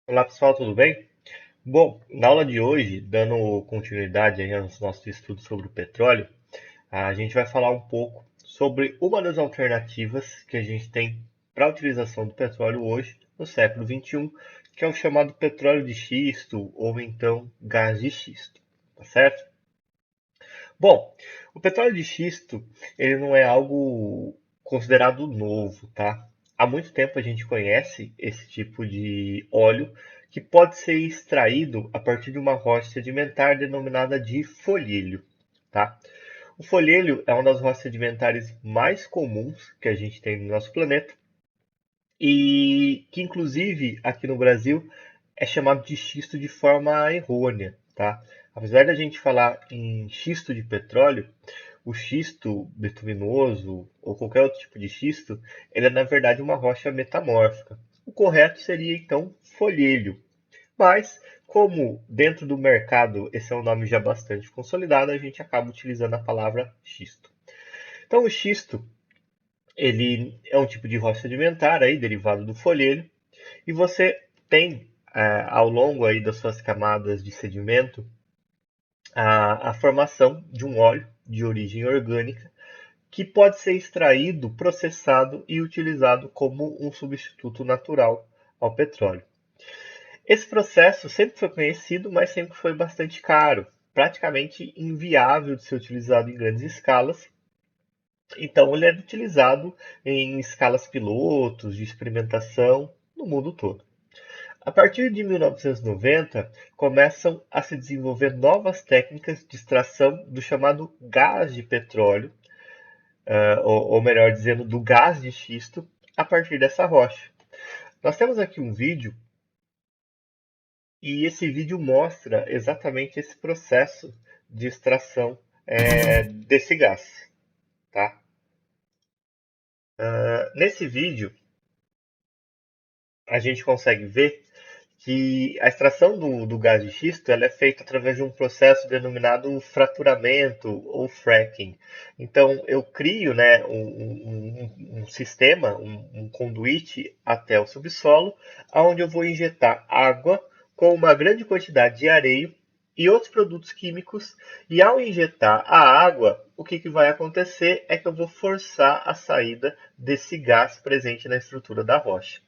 Olá pessoal, tudo bem? Bom, na aula de hoje, dando continuidade aí aos nossos estudos sobre o petróleo, a gente vai falar um pouco sobre uma das alternativas que a gente tem para a utilização do petróleo hoje, no século XXI, que é o chamado petróleo de xisto ou então gás de xisto, tá certo? Bom, o petróleo de xisto, ele não é algo considerado novo, tá? Há muito tempo a gente conhece esse tipo de óleo que pode ser extraído a partir de uma rocha sedimentar denominada de folhíleo, tá? O folhíleo é uma das rochas sedimentares mais comuns que a gente tem no nosso planeta e que, inclusive, aqui no Brasil é chamado de xisto de forma errônea, tá? Apesar da gente falar em xisto de petróleo, o xisto bituminoso ou qualquer outro tipo de xisto, ele é na verdade uma rocha metamórfica. O correto seria então folhíleo. Mas, como dentro do mercado esse é um nome já bastante consolidado, a gente acaba utilizando a palavra xisto. Então, o xisto, ele é um tipo de rocha sedimentar aí, derivado do folhíleo, e você tem ao longo aí das suas camadas de sedimento a formação de um óleo de origem orgânica que pode ser extraído, processado e utilizado como um substituto natural ao petróleo. Esse processo sempre foi conhecido, mas sempre foi bastante caro, praticamente inviável de ser utilizado em grandes escalas. Então, ele é utilizado em escalas pilotos de experimentação no mundo todo. A partir de 1990, começam a se desenvolver novas técnicas de extração do chamado gás de petróleo, ou melhor dizendo, do gás de xisto, a partir dessa rocha. Nós temos aqui um vídeo e esse vídeo mostra exatamente esse processo de extração desse gás. Tá? Nesse vídeo, a gente consegue ver que a extração do gás de xisto ela é feita através de um processo denominado fraturamento ou fracking. Então, eu crio, né, um sistema, um conduíte até o subsolo, onde eu vou injetar água com uma grande quantidade de areia e outros produtos químicos, e ao injetar a água, o que vai acontecer é que eu vou forçar a saída desse gás presente na estrutura da rocha.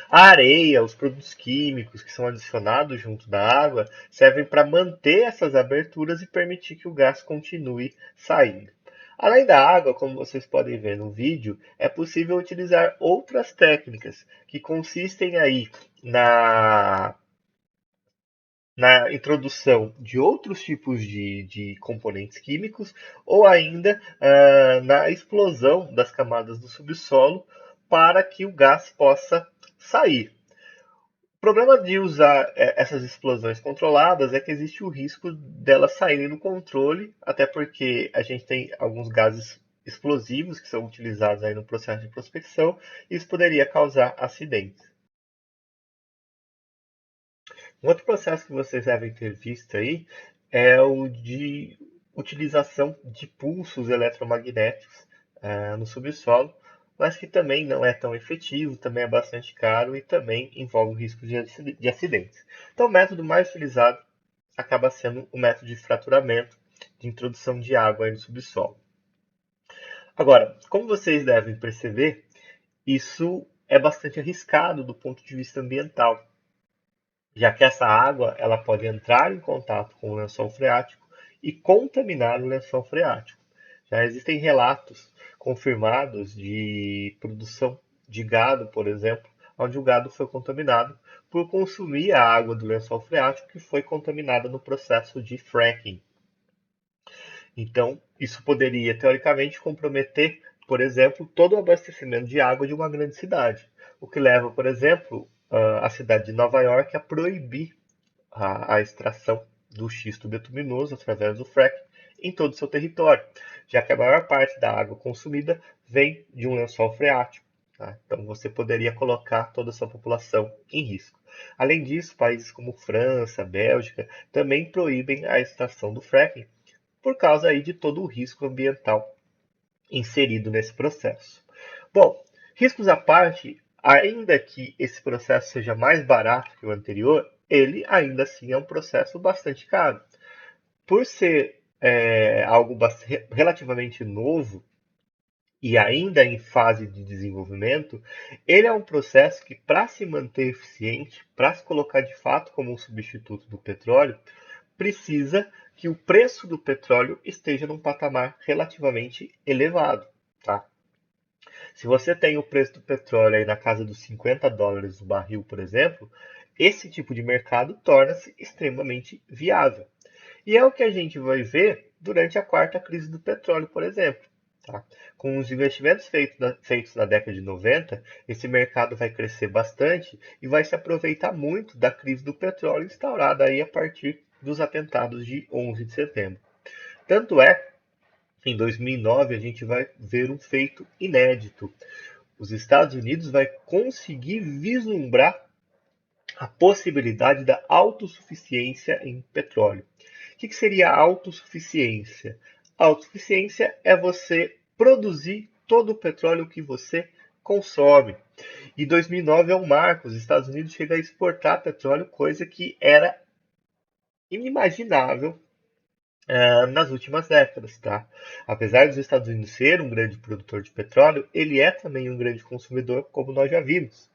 A areia, os produtos químicos que são adicionados junto da água, servem para manter essas aberturas e permitir que o gás continue saindo. Além da água, como vocês podem ver no vídeo, é possível utilizar outras técnicas que consistem aí na, na introdução de outros tipos de componentes químicos ou ainda na explosão das camadas do subsolo para que o gás possa sair. O problema de usar essas explosões controladas é que existe o risco delas saírem do controle, até porque a gente tem alguns gases explosivos que são utilizados aí no processo de prospecção, e isso poderia causar acidentes. Um outro processo que vocês devem ter visto aí é o de utilização de pulsos eletromagnéticos no subsolo, mas que também não é tão efetivo, também é bastante caro e também envolve o risco de acidentes. Então, o método mais utilizado acaba sendo o método de fraturamento, de introdução de água aí no subsolo. Agora, como vocês devem perceber, isso é bastante arriscado do ponto de vista ambiental, já que essa água ela pode entrar em contato com o lençol freático e contaminar o lençol freático. Já existem relatos confirmados de produção de gado, por exemplo, onde o gado foi contaminado por consumir a água do lençol freático que foi contaminada no processo de fracking. Então, isso poderia, teoricamente, comprometer, por exemplo, todo o abastecimento de água de uma grande cidade, o que leva, por exemplo, a cidade de Nova York a proibir a extração do xisto betuminoso através do fracking em todo o seu território, já que a maior parte da água consumida vem de um lençol freático. Tá? Então você poderia colocar toda a sua população em risco. Além disso, países como França, Bélgica também proíbem a extração do fracking por causa aí de todo o risco ambiental inserido nesse processo. Bom, riscos à parte, ainda que esse processo seja mais barato que o anterior, ele ainda assim é um processo bastante caro. Por ser algo relativamente novo e ainda em fase de desenvolvimento, ele é um processo que, para se manter eficiente, para se colocar de fato como um substituto do petróleo, precisa que o preço do petróleo esteja num patamar relativamente elevado. Tá? Se você tem o preço do petróleo aí na casa dos $50 o barril, por exemplo, esse tipo de mercado torna-se extremamente viável. E é o que a gente vai ver durante a quarta crise do petróleo, por exemplo. Tá? Com os investimentos feitos na década de 90, esse mercado vai crescer bastante e vai se aproveitar muito da crise do petróleo instaurada aí a partir dos atentados de 11 de setembro. Tanto é que em 2009 a gente vai ver um feito inédito. Os Estados Unidos vai conseguir vislumbrar a possibilidade da autossuficiência em petróleo. O que seria autossuficiência? Autossuficiência é você produzir todo o petróleo que você consome. E 2009 é um marco. Os Estados Unidos chegam a exportar petróleo, coisa que era inimaginável nas últimas décadas. Tá? Apesar dos Estados Unidos ser um grande produtor de petróleo, ele é também um grande consumidor, como nós já vimos.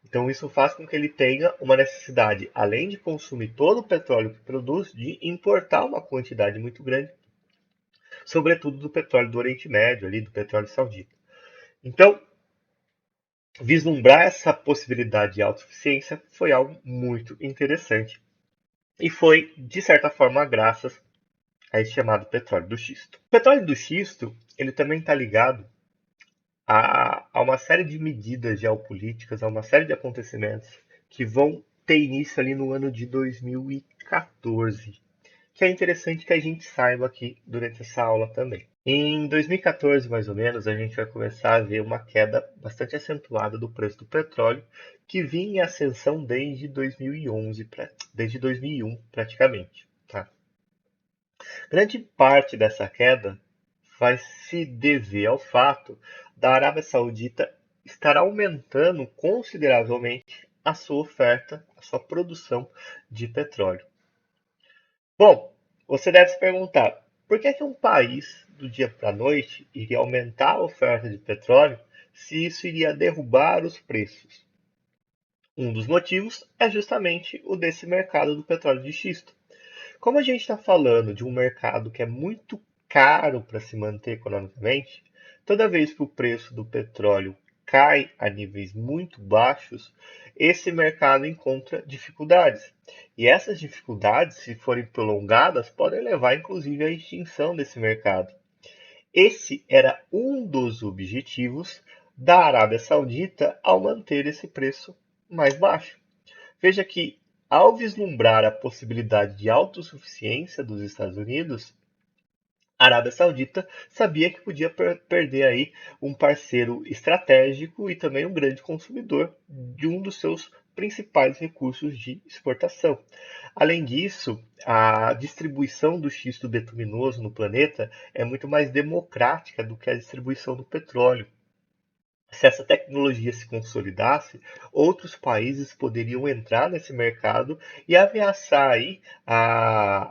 Então, isso faz com que ele tenha uma necessidade, além de consumir todo o petróleo que produz, de importar uma quantidade muito grande, sobretudo do petróleo do Oriente Médio, ali, do petróleo saudita. Então, vislumbrar essa possibilidade de autossuficiência foi algo muito interessante. E foi, de certa forma, graças a esse chamado petróleo do xisto. O petróleo do xisto, ele também está ligado a uma série de medidas geopolíticas, a uma série de acontecimentos que vão ter início ali no ano de 2014, que é interessante que a gente saiba aqui durante essa aula também. Em 2014, mais ou menos, a gente vai começar a ver uma queda bastante acentuada do preço do petróleo, que vinha em ascensão desde 2011, desde 2001 praticamente. Tá? Grande parte dessa queda vai se dever ao fato da Arábia Saudita estar aumentando consideravelmente a sua oferta, a sua produção de petróleo. Bom, você deve se perguntar, por que um país do dia para a noite iria aumentar a oferta de petróleo se isso iria derrubar os preços? Um dos motivos é justamente o desse mercado do petróleo de xisto. Como a gente está falando de um mercado que é muito caro para se manter economicamente, toda vez que o preço do petróleo cai a níveis muito baixos, esse mercado encontra dificuldades. E essas dificuldades, se forem prolongadas, podem levar inclusive à extinção desse mercado. Esse era um dos objetivos da Arábia Saudita ao manter esse preço mais baixo. Veja que, ao vislumbrar a possibilidade de autossuficiência dos Estados Unidos, a Arábia Saudita sabia que podia perder aí um parceiro estratégico e também um grande consumidor de um dos seus principais recursos de exportação. Além disso, a distribuição do xisto betuminoso no planeta é muito mais democrática do que a distribuição do petróleo. Se essa tecnologia se consolidasse, outros países poderiam entrar nesse mercado e ameaçar aí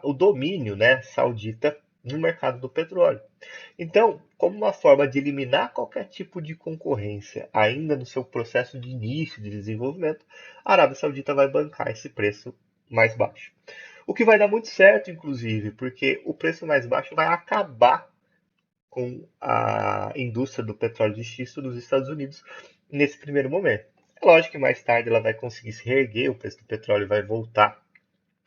o domínio, né, saudita no mercado do petróleo. Então, como uma forma de eliminar qualquer tipo de concorrência, ainda no seu processo de início de desenvolvimento, a Arábia Saudita vai bancar esse preço mais baixo. O que vai dar muito certo, inclusive, porque o preço mais baixo vai acabar com a indústria do petróleo de xisto dos Estados Unidos nesse primeiro momento. É lógico que mais tarde ela vai conseguir se reerguer, o preço do petróleo vai voltar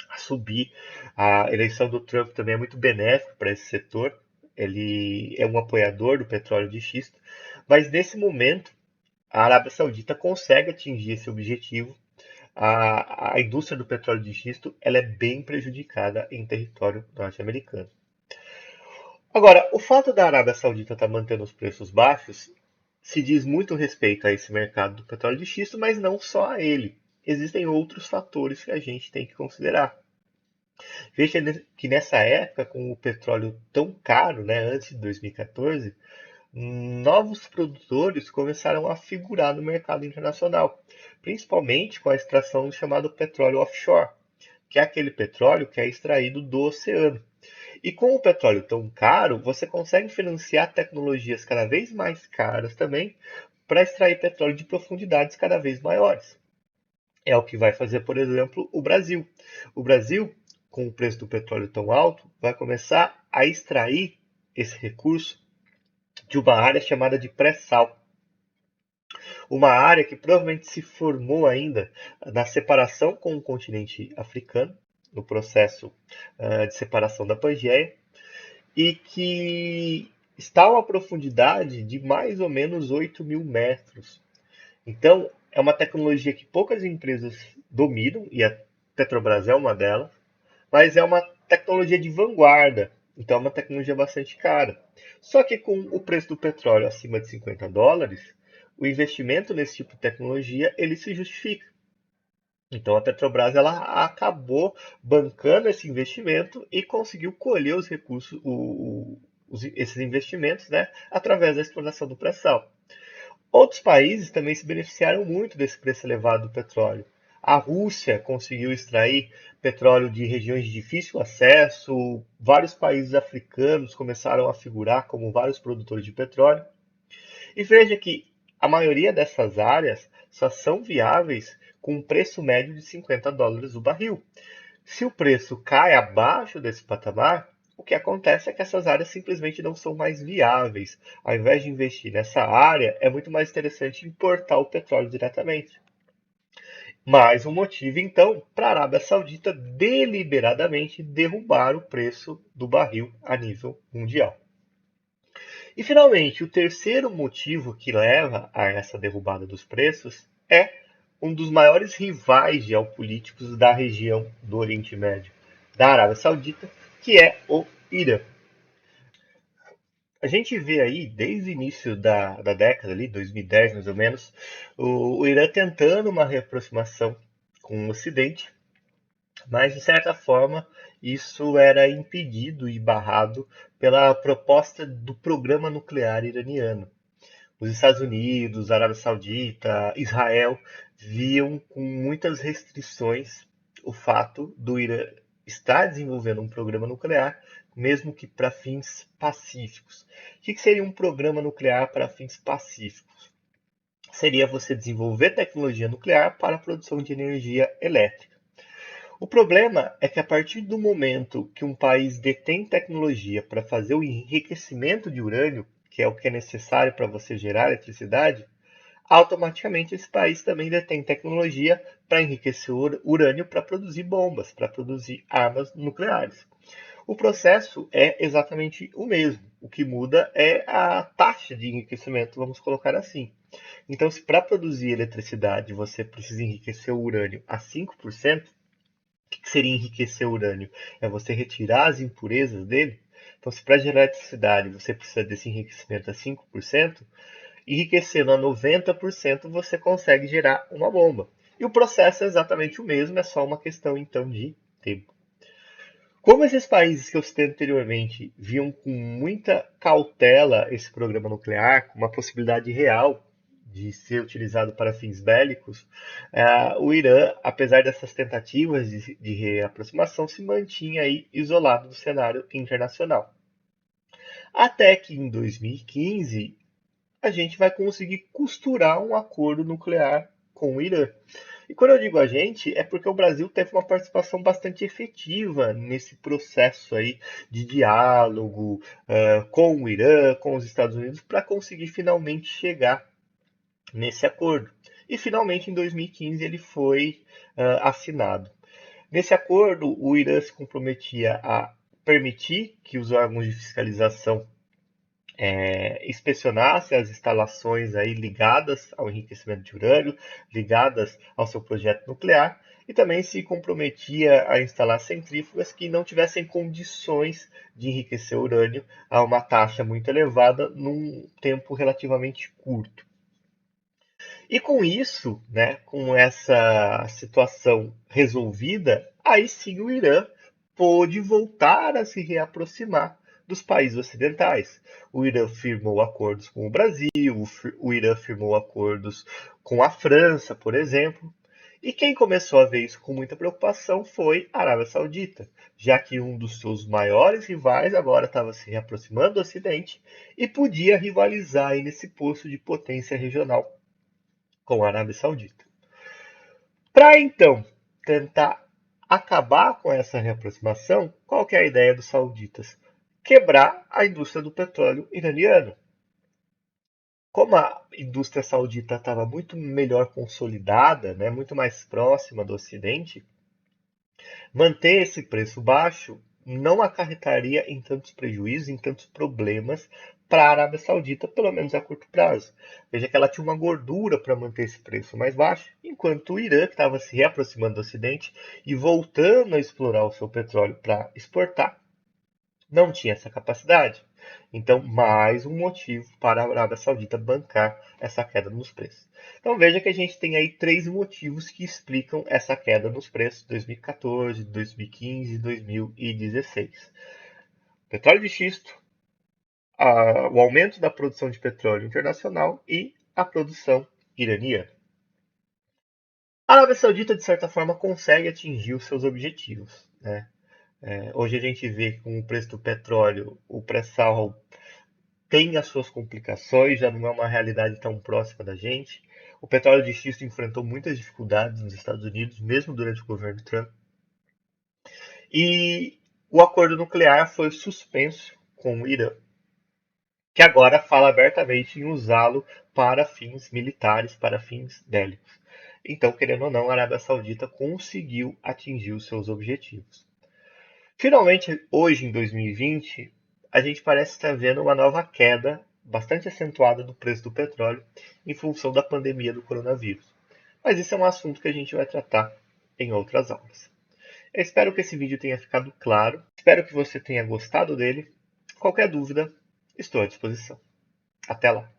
a subir. A eleição do Trump também é muito benéfica para esse setor. Ele é um apoiador do petróleo de xisto, mas nesse momento a Arábia Saudita consegue atingir esse objetivo. A indústria do petróleo de xisto ela é bem prejudicada em território norte-americano. Agora, o fato da Arábia Saudita estar mantendo os preços baixos se diz muito respeito a esse mercado do petróleo de xisto, mas não só a ele. Existem outros fatores que a gente tem que considerar. Veja que nessa época, com o petróleo tão caro, né, antes de 2014, novos produtores começaram a figurar no mercado internacional, principalmente com a extração do chamado petróleo offshore, que é aquele petróleo que é extraído do oceano. E com o petróleo tão caro, você consegue financiar tecnologias cada vez mais caras também para extrair petróleo de profundidades cada vez maiores. É o que vai fazer, por exemplo, o Brasil. O Brasil, com o preço do petróleo tão alto, vai começar a extrair esse recurso de uma área chamada de pré-sal. Uma área que provavelmente se formou ainda na separação com o continente africano, no processo de separação da Pangeia, e que está a uma profundidade de mais ou menos 8.000 metros. Então, é uma tecnologia que poucas empresas dominam, e a Petrobras é uma delas, mas é uma tecnologia de vanguarda, então é uma tecnologia bastante cara. Só que com o preço do petróleo acima de $50, o investimento nesse tipo de tecnologia ele se justifica. Então a Petrobras ela acabou bancando esse investimento e conseguiu colher os recursos, esses investimentos, né, através da exploração do pré-sal. Outros países também se beneficiaram muito desse preço elevado do petróleo. A Rússia conseguiu extrair petróleo de regiões de difícil acesso, vários países africanos começaram a figurar como vários produtores de petróleo. E veja que a maioria dessas áreas só são viáveis com um preço médio de $50 o barril. Se o preço cai abaixo desse patamar, o que acontece é que essas áreas simplesmente não são mais viáveis. Ao invés de investir nessa área, é muito mais interessante importar o petróleo diretamente. Mais um motivo, então, para a Arábia Saudita deliberadamente derrubar o preço do barril a nível mundial. E, finalmente, o terceiro motivo que leva a essa derrubada dos preços é um dos maiores rivais geopolíticos da região do Oriente Médio, da Arábia Saudita, que é o Irã. A gente vê aí, desde o início da década, ali, 2010 mais ou menos, o Irã tentando uma reaproximação com o Ocidente, mas, de certa forma, isso era impedido e barrado pela proposta do programa nuclear iraniano. Os Estados Unidos, a Arábia Saudita, Israel viam com muitas restrições o fato do Irã estar desenvolvendo um programa nuclear, mesmo que para fins pacíficos. O que seria um programa nuclear para fins pacíficos? Seria você desenvolver tecnologia nuclear para a produção de energia elétrica. O problema é que a partir do momento que um país detém tecnologia para fazer o enriquecimento de urânio, que é o que é necessário para você gerar eletricidade, automaticamente esse país também detém tecnologia para enriquecer urânio para produzir bombas, para produzir armas nucleares. O processo é exatamente o mesmo. O que muda é a taxa de enriquecimento, vamos colocar assim. Então, se para produzir eletricidade você precisa enriquecer o urânio a 5%, o que seria enriquecer o urânio? É você retirar as impurezas dele? Então, se para gerar eletricidade você precisa desse enriquecimento a 5%, enriquecendo a 90% você consegue gerar uma bomba. E o processo é exatamente o mesmo, é só uma questão então de tempo. Como esses países que eu citei anteriormente viam com muita cautela esse programa nuclear, com uma possibilidade real de ser utilizado para fins bélicos, o Irã, apesar dessas tentativas de reaproximação, se mantinha aí isolado do cenário internacional. Até que em 2015 a gente vai conseguir costurar um acordo nuclear com o Irã. E quando eu digo a gente, é porque o Brasil teve uma participação bastante efetiva nesse processo aí de diálogo com o Irã, com os Estados Unidos, para conseguir finalmente chegar nesse acordo. E finalmente, em 2015, ele foi assinado. Nesse acordo, o Irã se comprometia a permitir que os órgãos de fiscalização inspecionasse as instalações aí ligadas ao enriquecimento de urânio, ligadas ao seu projeto nuclear, e também se comprometia a instalar centrífugas que não tivessem condições de enriquecer urânio a uma taxa muito elevada num tempo relativamente curto. E com isso, né, com essa situação resolvida, aí sim o Irã pôde voltar a se reaproximar dos países ocidentais. O Irã firmou acordos com o Brasil, o Irã firmou acordos com a França, por exemplo. E quem começou a ver isso com muita preocupação foi a Arábia Saudita, já que um dos seus maiores rivais agora estava se reaproximando do Ocidente e podia rivalizar aí nesse posto de potência regional com a Arábia Saudita. Para então tentar acabar com essa reaproximação, qual que é a ideia dos sauditas? Quebrar a indústria do petróleo iraniano. Como a indústria saudita estava muito melhor consolidada, né, muito mais próxima do Ocidente, manter esse preço baixo não acarretaria em tantos prejuízos, em tantos problemas para a Arábia Saudita, pelo menos a curto prazo. Veja que ela tinha uma gordura para manter esse preço mais baixo, enquanto o Irã, que estava se reaproximando do Ocidente e voltando a explorar o seu petróleo para exportar, não tinha essa capacidade. Então, mais um motivo para a Arábia Saudita bancar essa queda nos preços. Então, veja que a gente tem aí três motivos que explicam essa queda nos preços de 2014, 2015 e 2016. Petróleo de xisto, o aumento da produção de petróleo internacional e a produção iraniana. A Arábia Saudita, de certa forma, consegue atingir os seus objetivos, né? Hoje a gente vê que com o preço do petróleo, o pré-sal tem as suas complicações, já não é uma realidade tão próxima da gente. O petróleo de xisto enfrentou muitas dificuldades nos Estados Unidos, mesmo durante o governo Trump. E o acordo nuclear foi suspenso com o Irã, que agora fala abertamente em usá-lo para fins militares, para fins bélicos. Então, querendo ou não, a Arábia Saudita conseguiu atingir os seus objetivos. Finalmente, hoje em 2020, a gente parece estar vendo uma nova queda bastante acentuada do preço do petróleo em função da pandemia do coronavírus. Mas isso é um assunto que a gente vai tratar em outras aulas. Eu espero que esse vídeo tenha ficado claro, espero que você tenha gostado dele. Qualquer dúvida, estou à disposição. Até lá!